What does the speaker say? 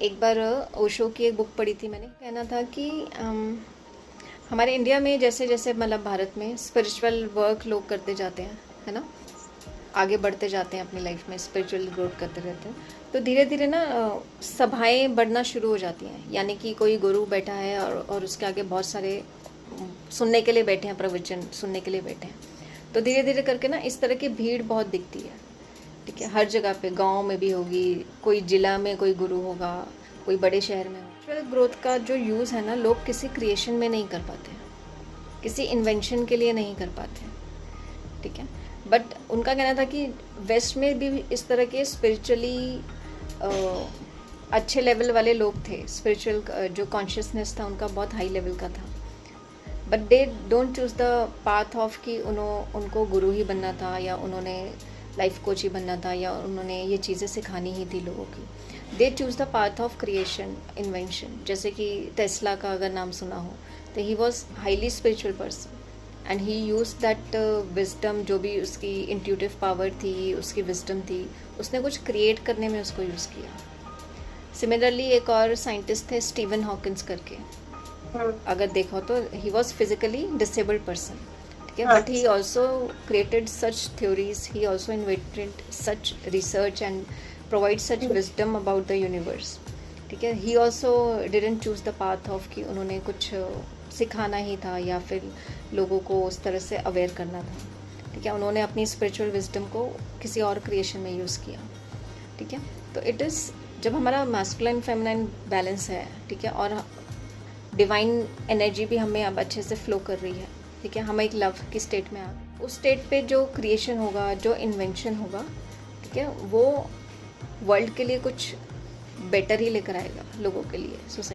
एक बार ओशो की एक बुक पढ़ी थी मैंने। कहना था कि हमारे इंडिया में जैसे जैसे मतलब भारत में स्पिरिचुअल वर्क लोग करते जाते हैं, है ना, आगे बढ़ते जाते हैं अपनी लाइफ में, स्पिरिचुअल ग्रोथ करते रहते हैं, तो धीरे धीरे ना सभाएं बढ़ना शुरू हो जाती हैं। यानी कि कोई गुरु बैठा है और उसके आगे बहुत सारे सुनने के लिए बैठे हैं, प्रवचन सुनने के लिए बैठे हैं। तो धीरे धीरे करके ना इस तरह की भीड़ बहुत दिखती है। ठीक है, हर जगह पे, गांव में भी होगी, कोई जिला में कोई गुरु होगा, कोई बड़े शहर में। स्पिरिचुअल ग्रोथ का जो यूज़ है ना, लोग किसी क्रिएशन में नहीं कर पाते, किसी इन्वेंशन के लिए नहीं कर पाते। ठीक है, बट उनका कहना था कि वेस्ट में भी इस तरह के स्पिरिचुअली अच्छे लेवल वाले लोग थे। स्पिरिचुअल जो कॉन्शियसनेस था उनका बहुत हाई लेवल का था, but they don't choose the path of कि उनको गुरु ही बनना था, या उन्होंने लाइफ कोच ही बनना था, या उन्होंने ये चीज़ें सिखानी ही थी लोगों की। They choose the path of creation, invention. जैसे कि टेस्ला का अगर नाम सुना हो, तो he was highly spiritual person and he use that wisdom, जो भी उसकी इंट्यूटिव पावर थी, उसकी विजडम थी, उसने कुछ क्रिएट करने में उसको यूज़ किया। सिमिलरली एक और साइंटिस्ट थे स्टीवन हॉकिंस करके, अगर देखो तो he was physically disabled person. ठीक है, but he also created such theories, he also invented such research and provide such wisdom about the universe. ठीक है, he also didn't choose the path of कि उन्होंने कुछ सिखाना ही था या फिर लोगों को उस तरह से अवेयर करना था। ठीक है, उन्होंने अपनी स्पिरिचुअल विजडम को किसी और क्रिएशन में यूज़ किया। ठीक है, तो इट इज़ जब हमारा मैस्कुलाइन फेमिनाइन बैलेंस है, ठीक है, और डिवाइन एनर्जी भी हमें अब अच्छे से फ्लो कर रही है। ठीक है, हम एक लव की स्टेट में आ, उस स्टेट पे जो क्रिएशन होगा, जो इन्वेंशन होगा, ठीक है, वो वर्ल्ड के लिए कुछ बेटर ही लेकर आएगा, लोगों के लिए, सोसाइटी।